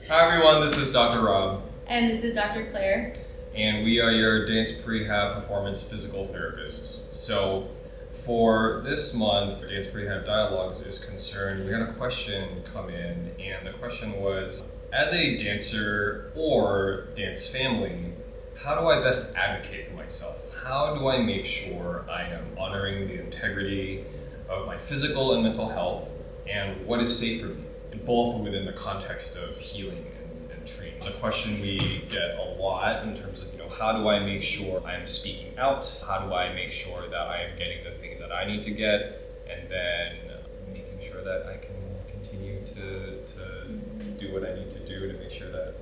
Hi everyone, this is Dr. Rob. And this is Dr. Claire. And we are your Dance Prehab Performance Physical Therapists. So for this month, Dance Prehab Dialogues is concerned, we had a question come in, and the question was, as a dancer or dance family, how do I best advocate for myself? How do I make sure I am honoring the integrity of my physical and mental health, and what is safe for me, and both within the context of healing and treatment? It's a question we get a lot in terms of, how do I make sure I'm speaking out? How do I make sure that I am getting the things that I need to get, and then making sure that I can continue to do what I need to do to make sure that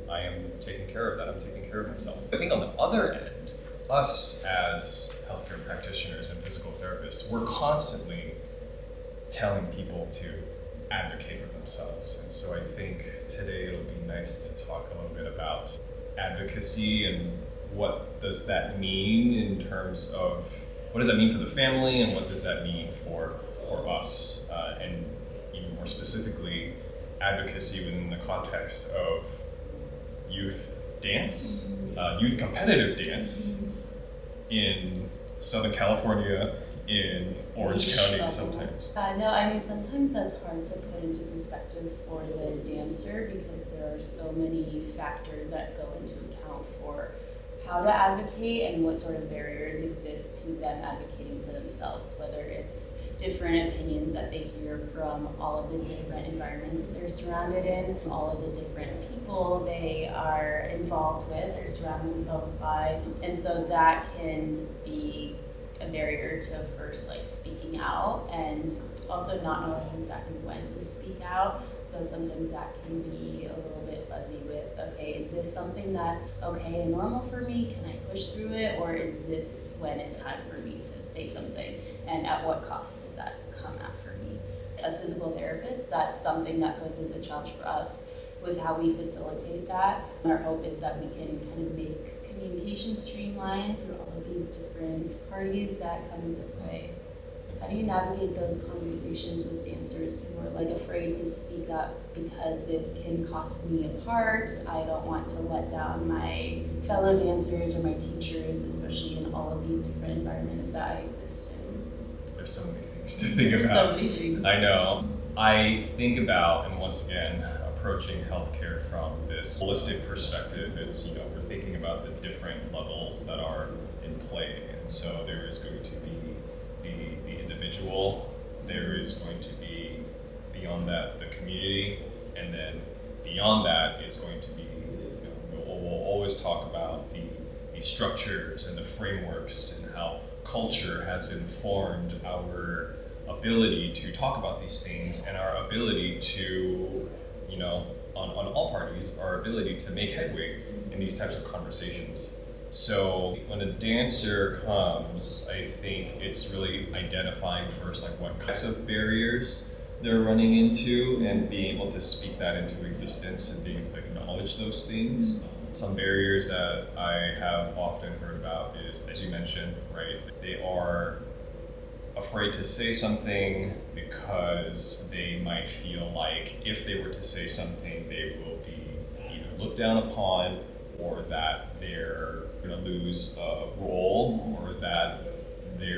I am taking care of that, I'm taking care of myself. I think on the other end, us as healthcare practitioners and physical therapists, we're constantly telling people to advocate for themselves. And so I think today it'll be nice to talk a little bit about advocacy and what does that mean in terms of, what does that mean for the family and what does that mean for us, and even more specifically, advocacy within the context of youth dance, youth competitive dance in Southern California, in Orange County sometimes. Sometimes that's hard to put into perspective for the dancer because there are so many factors that go into account for how to advocate and what sort of barriers exist to them advocating for themselves, whether it's different opinions that they hear from all of the different environments they're surrounded in, all of the different people they are involved with or surround themselves by. And so that can be a barrier to first speaking out and also not knowing exactly when to speak out. So sometimes that can be a little bit fuzzy with, okay, is this something that's okay and normal for me? Can I push through it? Or is this when it's time for me to say something? And at what cost does that come at for me? As physical therapists, that's something that poses a challenge for us with how we facilitate that. Our hope is that we can kind of make communication streamlined through all of these different parties that come into play. How do you navigate those conversations with dancers who are afraid to speak up because this can cost me a part? I don't want to let down my fellow dancers or my teachers, especially in all of these different environments that I exist in. There's so many things to think about. So many things. I know. I think about, and once again, approaching healthcare from this holistic perspective. It's, we're thinking about the different levels that are in play. And so there is going to be the individual, there is going to be, beyond that, the community, and then beyond that is going to be, we'll always talk about the structures and the frameworks and how culture has informed our ability to talk about these things and our ability to, on all parties, our ability to make headway in these types of conversations. So when a dancer comes, I think it's really identifying first what types of barriers they're running into and being able to speak that into existence and being able to acknowledge those things. Some barriers that I have often heard about is, as you mentioned, right, they are afraid to say something because they might feel like if they were to say something, they will be either looked down upon or that they're going to lose a role or that they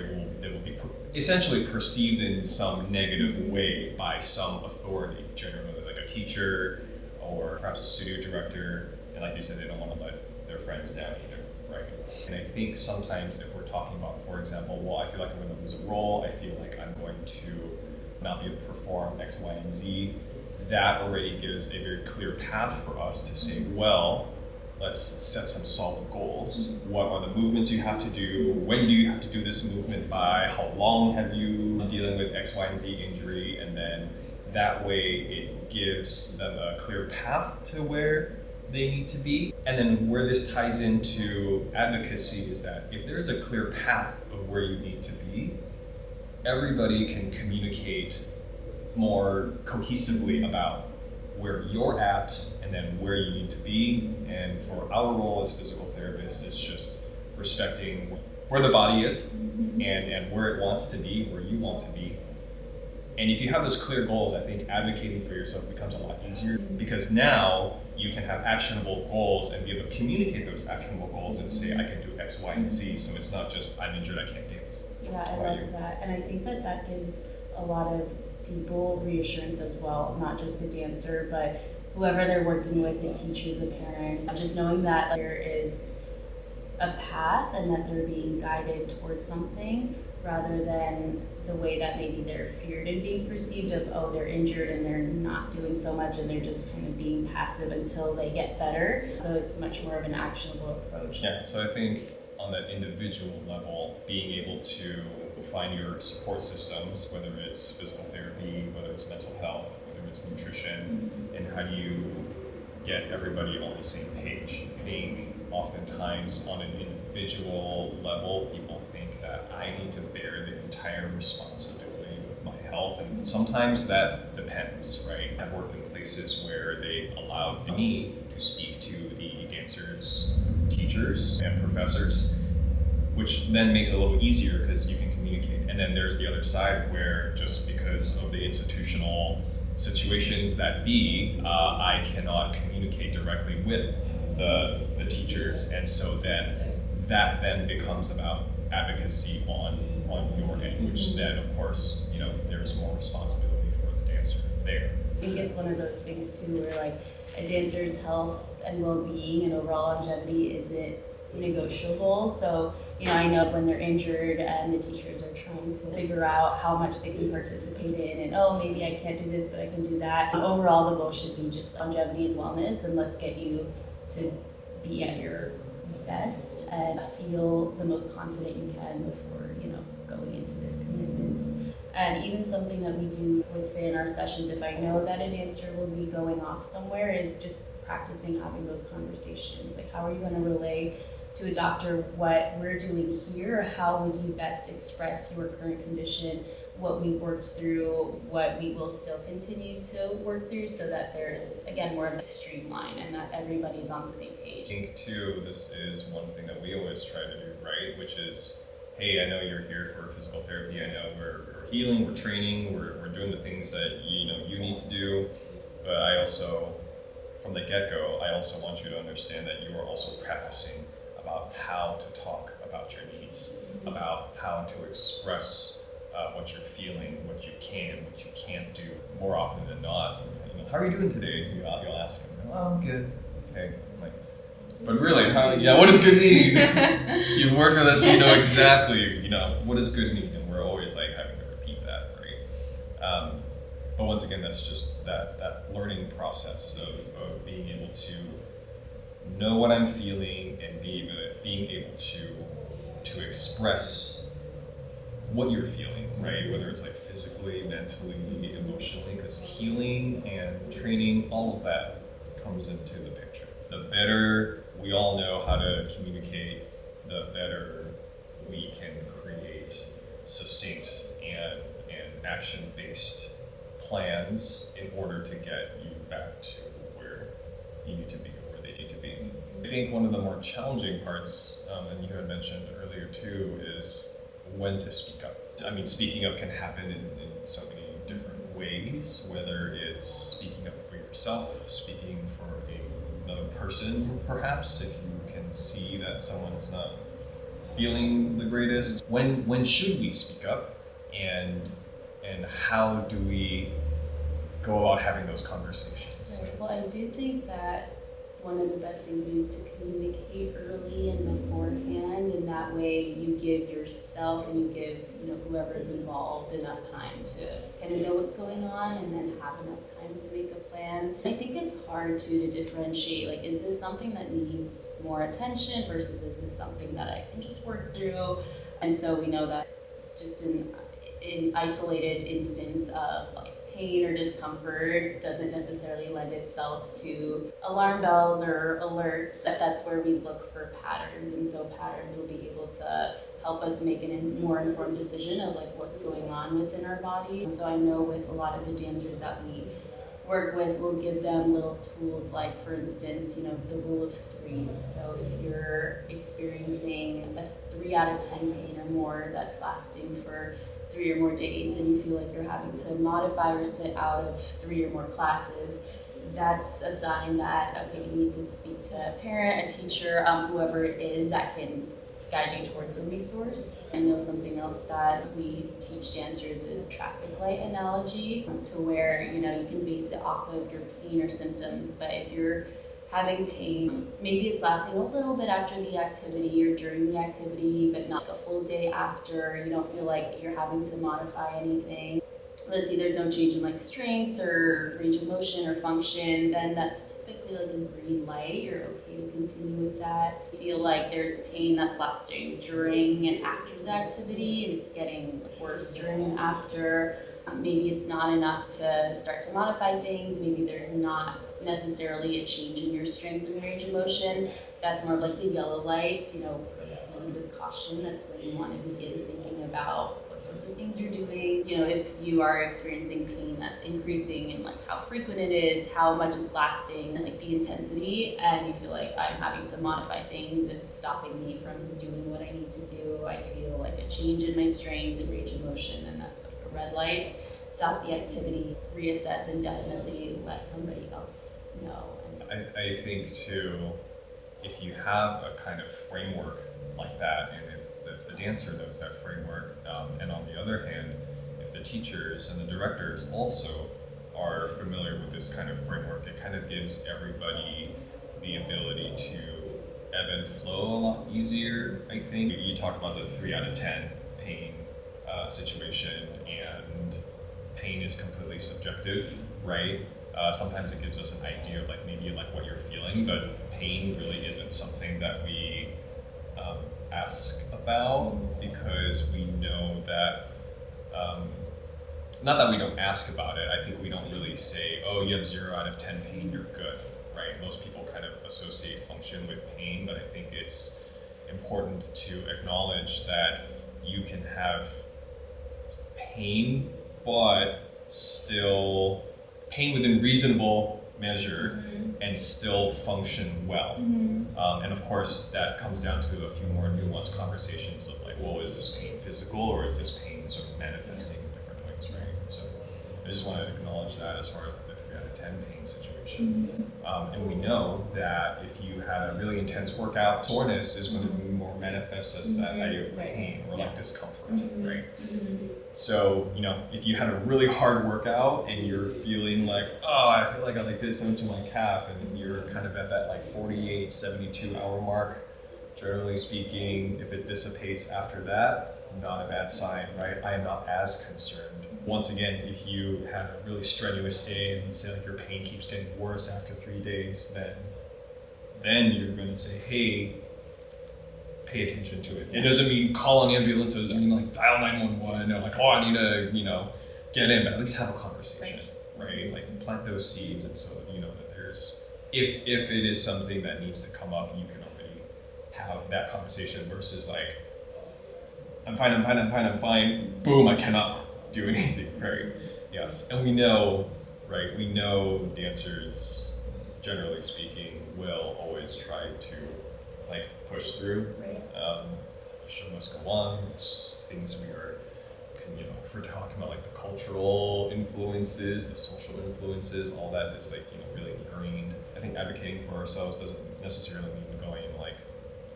will be essentially perceived in some negative way by some authority, generally like a teacher or perhaps a studio director. And like you said, they don't want to let their friends down either, right? And I think sometimes if we're talking about, for example, well, I feel like I'm going to lose a role, I feel like I'm going to not be able to perform X, Y, and Z, that already gives a very clear path for us to say, well, let's set some solid goals. What are the movements you have to do? When do you have to do this movement by? How long have you been dealing with X, Y, and Z injury? And then that way it gives them a clear path to where they need to be. And then where this ties into advocacy is that if there's a clear path of where you need to be, everybody can communicate more cohesively about where you're at and then where you need to be. And for our role as physical therapists, it's just respecting where the body is and where it wants to be, where you want to be, And if you have those clear goals, I think advocating for yourself becomes a lot easier, because now you can have actionable goals and be able to communicate those actionable goals and say, I can do X, Y, and Z. So it's not just, I'm injured, I can't dance. Yeah, I love that. And I think that that gives a lot of people reassurance as well, not just the dancer, but whoever they're working with, the teachers, the parents, just knowing that there is a path and that they're being guided towards something, rather than the way that maybe they're feared and being perceived of, oh, they're injured and they're not doing so much and they're just kind of being passive until they get better. So it's much more of an actionable approach. Yeah, so I think on that individual level, being able to find your support systems, whether it's physical therapy, whether it's mental health, whether it's nutrition, and how do you get everybody on the same page. I think oftentimes on an individual level, people think that I need to bear the entire responsibility of my health, and sometimes that depends, right? I've worked in places where they've allowed me to speak to the dancers, teachers, and professors, which then makes it a little easier because you can communicate. And then there's the other side where just because of the institutional situations that I cannot communicate directly with the teachers, and so then that then becomes about advocacy on your end, which then of course, you know, there's more responsibility for the dancer there. I think it's one of those things too where like a dancer's health and well-being and overall longevity isn't negotiable. So, you know, I know when they're injured and the teachers are trying to figure out how much they can participate in, and oh, maybe I can't do this, but I can do that. Overall, the goal should be just longevity and wellness, and let's get you to be at your best and feel the most confident you can before, you know, going into this commitment. And even something that we do within our sessions, if I know that a dancer will be going off somewhere, is just practicing having those conversations. Like, how are you going to relay to a doctor what we're doing here? How would you best express your current condition, what we've worked through, what we will still continue to work through, so that there's, again, more of a streamline and that everybody's on the same page. I think too, this is one thing that we always try to do, right? Which is, hey, I know you're here for physical therapy. I know we're healing, we're training, we're doing the things that you need to do. But I also, from the get-go, I also want you to understand that you are also practicing about how to talk about your needs, about how to express what you're feeling, what you can, what you can't do. More often than not, you know, how are you doing today? You'll ask them, oh, I'm good. Okay, I'm like, but really, what does good mean? You've worked with us, you know exactly, what does good mean? And we're always like having to repeat that, right? But once again, that's just that learning process of being able to know what I'm feeling and being able to express what you're feeling, right? Whether it's like physically, mentally, emotionally, because healing and training, all of that comes into the picture. The better we all know how to communicate, the better we can create succinct and action-based plans in order to get you back to where you need to be or where they need to be. I think one of the more challenging parts, and you had mentioned earlier too, is when to speak up. I mean, speaking up can happen in so many different ways, whether it's speaking up for yourself, speaking for another person, perhaps, if you can see that someone's not feeling the greatest. When should we speak up, and how do we go about having those conversations? Right. Well, I do think that one of the best things is to communicate early and beforehand, and that way you give yourself and you give whoever is involved enough time to kind of know what's going on and then have enough time to make a plan. I think it's hard to differentiate, like, is this something that needs more attention versus is this something that I can just work through? And so we know that just in isolated instance of like pain or discomfort doesn't necessarily lend itself to alarm bells or alerts. That's where we look for patterns, and so patterns will be able to help us make a more informed decision of like what's going on within our body. So I know with a lot of the dancers that we work with, we'll give them little tools like, for instance, the rule of threes. So if you're experiencing a 3 out of 10 pain or more that's lasting for 3 or more days and you feel like you're having to modify or sit out of 3 or more classes, that's a sign that, okay, you need to speak to a parent, a teacher, whoever it is that can guide you towards a resource. I know something else that we teach dancers is traffic light analogy, to where, you can base it off of your pain or symptoms, but if you're having pain, maybe it's lasting a little bit after the activity or during the activity, but not a full day after, you don't feel like you're having to modify anything. Let's see, there's no change in strength or range of motion or function, then that's typically a green light. You're okay to continue with that. Feel like there's pain that's lasting during and after the activity and it's getting worse during and after. Maybe it's not enough to start to modify things. Maybe there's not necessarily a change in your strength and range of motion. That's more like the yellow lights, proceed with caution. That's when you want to begin thinking about what sorts of things you're doing. If you are experiencing pain that's increasing and how frequent it is, how much it's lasting, and the intensity, and you feel like I'm having to modify things, it's stopping me from doing what I need to do. I feel like a change in my strength and range of motion, and that's a red light. Stop the activity, reassess, and definitely let somebody else know. I think too, if you have a kind of framework like that, and if the dancer knows that framework, and on the other hand, if the teachers and the directors also are familiar with this kind of framework, it kind of gives everybody the ability to ebb and flow a lot easier, I think. You talked about the 3 out of 10 pain situation, and pain is completely subjective, right? Sometimes it gives us an idea of maybe what you're feeling, but pain really isn't something that we ask about, because we know that, not that we don't ask about it, I think we don't really say, oh, you have 0 out of 10 pain, you're good, right? Most people kind of associate function with pain, but I think it's important to acknowledge that you can have pain, but still pain within reasonable measure, and still function well. And of course, that comes down to a few more nuanced conversations of well, is this pain physical, or is this pain sort of manifesting in different ways, right? So I just want to acknowledge that as far as the 3 out of 10 pain situation. And we know that if you had a really intense workout, soreness is going to be more manifest as that idea of pain or discomfort, right? So, if you had a really hard workout and you're feeling oh, I feel like I did something to my calf, and you're kind of at that 48, 72 hour mark, generally speaking, if it dissipates after that, not a bad sign, right? I am not as concerned. Once again, if you had a really strenuous day and say your pain keeps getting worse after 3 days, then you're going to say, hey, pay attention to it. It doesn't mean call an ambulance. It doesn't mean dial 911 or oh, I need to get in, but at least have a conversation, right? Plant those seeds, and so that there's if it is something that needs to come up, you can already have that conversation versus I'm fine. Boom, I cannot do anything, right? Yes, and we know dancers, generally speaking, will always try to push through. Right. The show must go on. It's just things we are, if we're talking about the cultural influences, the social influences, all that is really ingrained. I think advocating for ourselves doesn't necessarily mean going and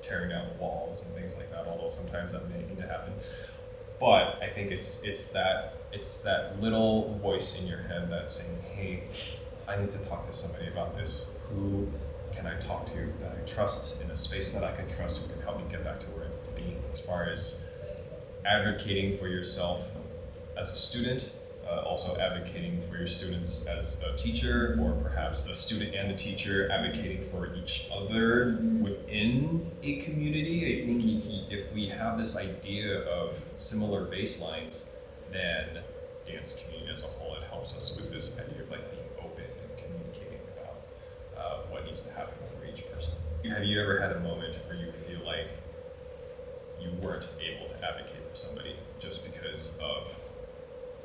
tearing down walls and things like that, although sometimes that may need to happen. But I think it's that little voice in your head that's saying, hey, I need to talk to somebody about this. Who can I talk to that I trust, in a space that I can trust, who can help me get back to where I need to be? As far as advocating for yourself as a student, also advocating for your students as a teacher, or perhaps a student and a teacher advocating for each other within a community. I think if we have this idea of similar baselines, then dance community as a whole, it helps us with this idea of being open and communicating about what needs to happen for each person. Have you ever had a moment where you feel like you weren't able to advocate for somebody just because of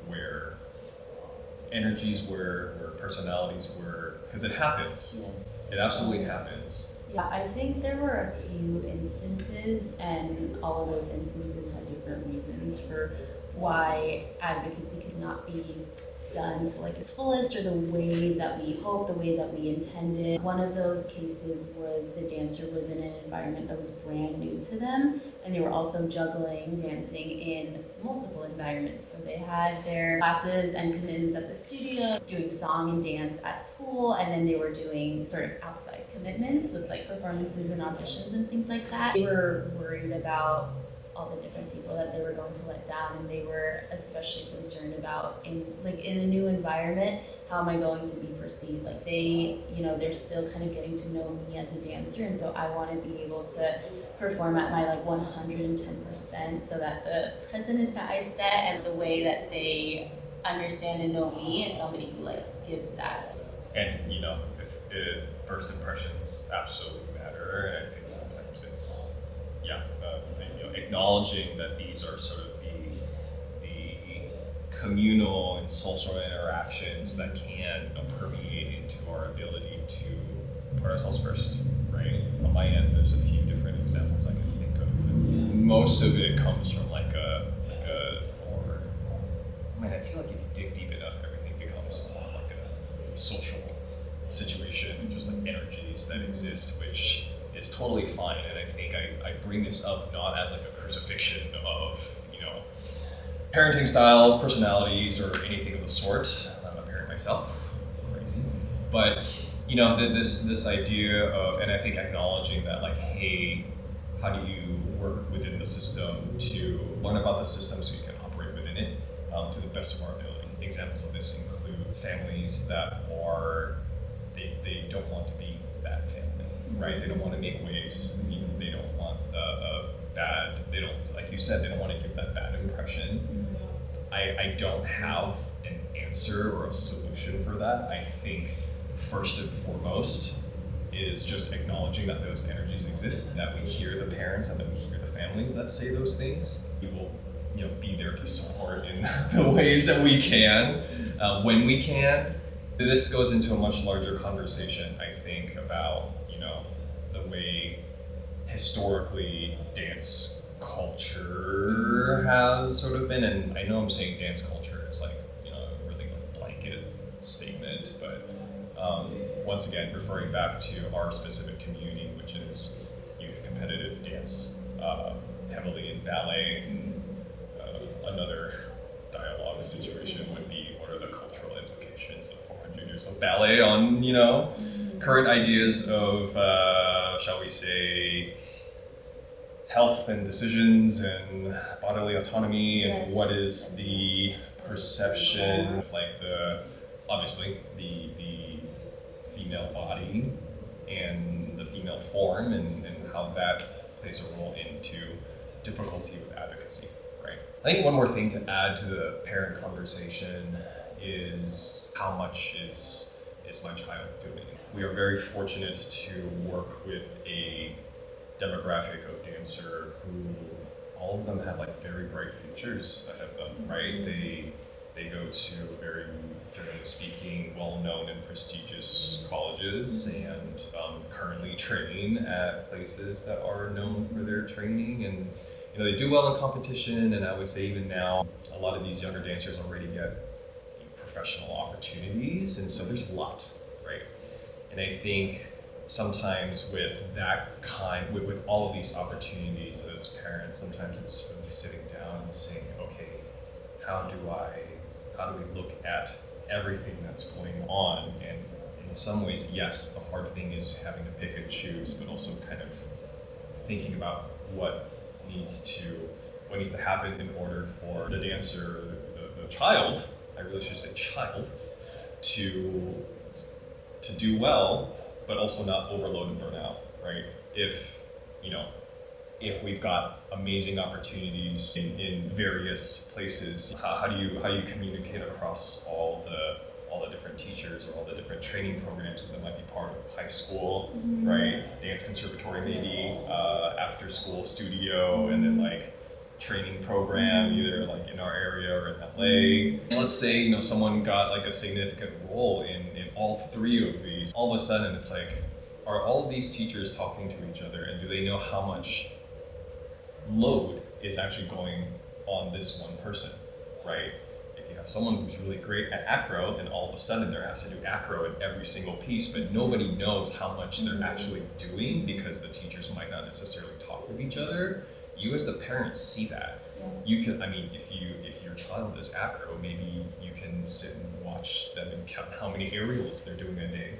where energies were, where personalities were? Because it happens. Yes. It absolutely happens. Yeah, I think there were a few instances, and all of those instances had different reasons for why advocacy could not be done to like its fullest or the way that we hoped, the way that we intended. One of those cases was the dancer was in an environment that was brand new to them, and they were also juggling dancing in multiple environments. So they had their classes and commitments at the studio, doing song and dance at school, and then they were doing sort of outside commitments with like performances and auditions and things like that. They were worried about all the different people that they were going to let down, and they were especially concerned about in a new environment, how am I going to be perceived? Like they're still kind of getting to know me as a dancer, and so I want to be able to perform at my 110% so that the precedent that I set and the way that they understand and know me is somebody who gives that. And if first impressions absolutely matter, and I think sometimes it's acknowledging that these are sort of the communal and social interactions that can permeate into our ability to put ourselves first, right? On my end, there's a few different examples I can think of, and most of it comes from I feel like if you dig deep enough, everything becomes like a social situation, just like energies that exist, which is totally fine. And I think I bring this up not as like a crucifixion of parenting styles, personalities, or anything of the sort. I'm a parent myself, crazy, but this idea of, and I think acknowledging that hey, how do you work within the system to learn about the system so you can operate within it to the best of our ability. Examples of this include families that they don't want to be that family, right? They don't want to make waves. They don't want they don't, like you said, they don't want to give that bad impression. I don't have an answer or a solution for that. I think first and foremost is just acknowledging that those energies exist, that we hear the parents and that we hear the families that say those things. We will be there to support in the ways that we can, when we can. This goes into a much larger conversation, I think, about the way historically dance culture has sort of been, and I know I'm saying dance culture is a really blanket statement, but once again, referring back to our specific community, which is youth competitive dance, heavily in ballet. Another dialogue situation would be, what are the cultural implications of 400 years of ballet on current ideas of shall we say health and decisions and bodily autonomy, and yes. What is the perception of obviously the female body and the female form, and how that plays a role into difficulty with advocacy, right? I think one more thing to add to the parent conversation is how much is my child doing? We are very fortunate to work with a demographic of dancer who all of them have very bright futures ahead of them, right? They go to very, generally speaking, well-known and prestigious colleges, and currently train at places that are known for their training, and they do well in competition. And I would say even now, a lot of these younger dancers already get professional opportunities, and so there's a lot, right? And I think sometimes with with all of these opportunities as parents, sometimes it's really sitting down and saying, okay, how do we look at everything that's going on? And in some ways, yes, the hard thing is having to pick and choose, but also kind of thinking about what needs to happen in order for the dancer, the child, I really should say child, to do well, but also not overload and burn out, right? If we've got amazing opportunities in various places, how do you communicate across all the different teachers or all the different training programs that might be part of high school, right? Dance conservatory maybe, after school studio, and then training program, either in our area or in LA. Let's say someone got a significant role in all three of these. All of a sudden it's are all of these teachers talking to each other, and do they know how much load is actually going on this one person? right? If you have someone who's really great at acro, then all of a sudden they're asked to do acro in every single piece, but nobody knows how much they're actually doing because the teachers might not necessarily talk with each other. You as the parent see that. Yeah. You can, I mean, if your child is acro, maybe you can sit and watch them and count how many aerials they're doing a day,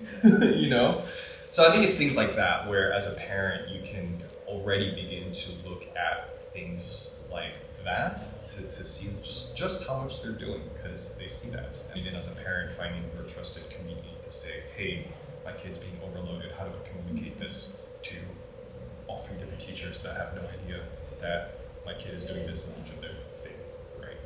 you know? So I think it's things like that where as a parent you can already begin to look at things like that to see just how much they're doing because they see that. And even as a parent, finding your trusted community to say, hey, my kid's being overloaded, how do I communicate this to all 3 different teachers that have no idea that my kid is doing this in each of their thing, right?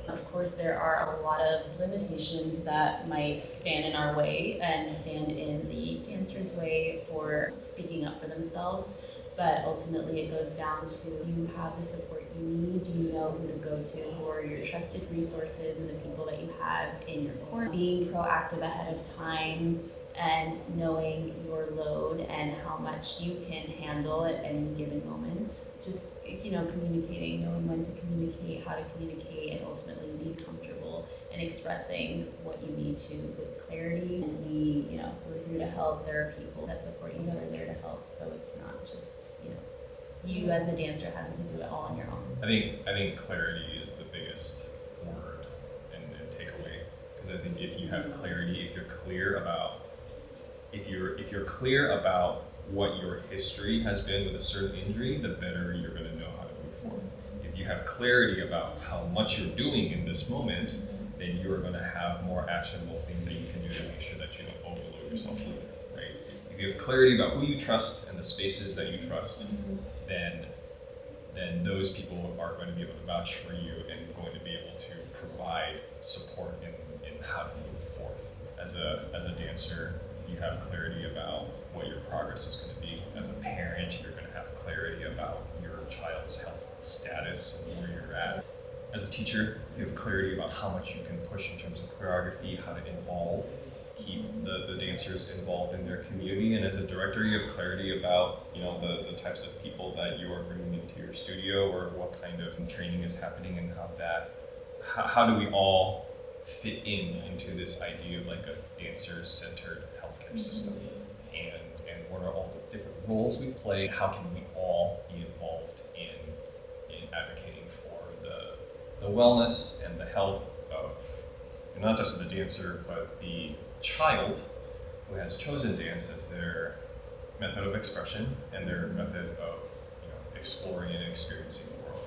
Of course, there are a lot of limitations that might stand in our way and stand in the dancer's way for speaking up for themselves. But ultimately, it goes down to, do you have the support you need? Do you know who to go to? Who are your trusted resources and the people that you have in your corner? Being proactive ahead of time and knowing your load and how much you can handle at any given moments. Just, communicating, knowing when to communicate, how to communicate, and ultimately being comfortable and expressing what you need to with clarity. And we're here to help. There are people that support you that are there to help. So it's not just, you as the dancer having to do it all on your own. I think clarity is the biggest word and takeaway. Because I think if you have clarity, if you're clear about what your history has been with a certain injury, the better you're going to know how to move forward. If you have clarity about how much you're doing in this moment, then you are going to have more actionable things that you can do to make sure that you don't overload yourself later, right? If you have clarity about who you trust and the spaces that you trust, then those people are going to be able to vouch for you and going to be able to provide support in how to move forth. As a dancer, you have clarity about what your progress is going to be. As a parent, you're going to have clarity about your child's health status and where you're at. As a teacher, you have clarity about how much you can push in terms of choreography, how to keep the dancers involved in their community. And as a director, you have clarity about the types of people that you are bringing into your studio or what kind of training is happening and how do we all fit into this idea of like a dancer-centered healthcare system, and what are all the different roles we play? How can we all be involved in advocating for the wellness and the health of not just the dancer, but the child who has chosen dance as their method of expression and their method of exploring and experiencing the world.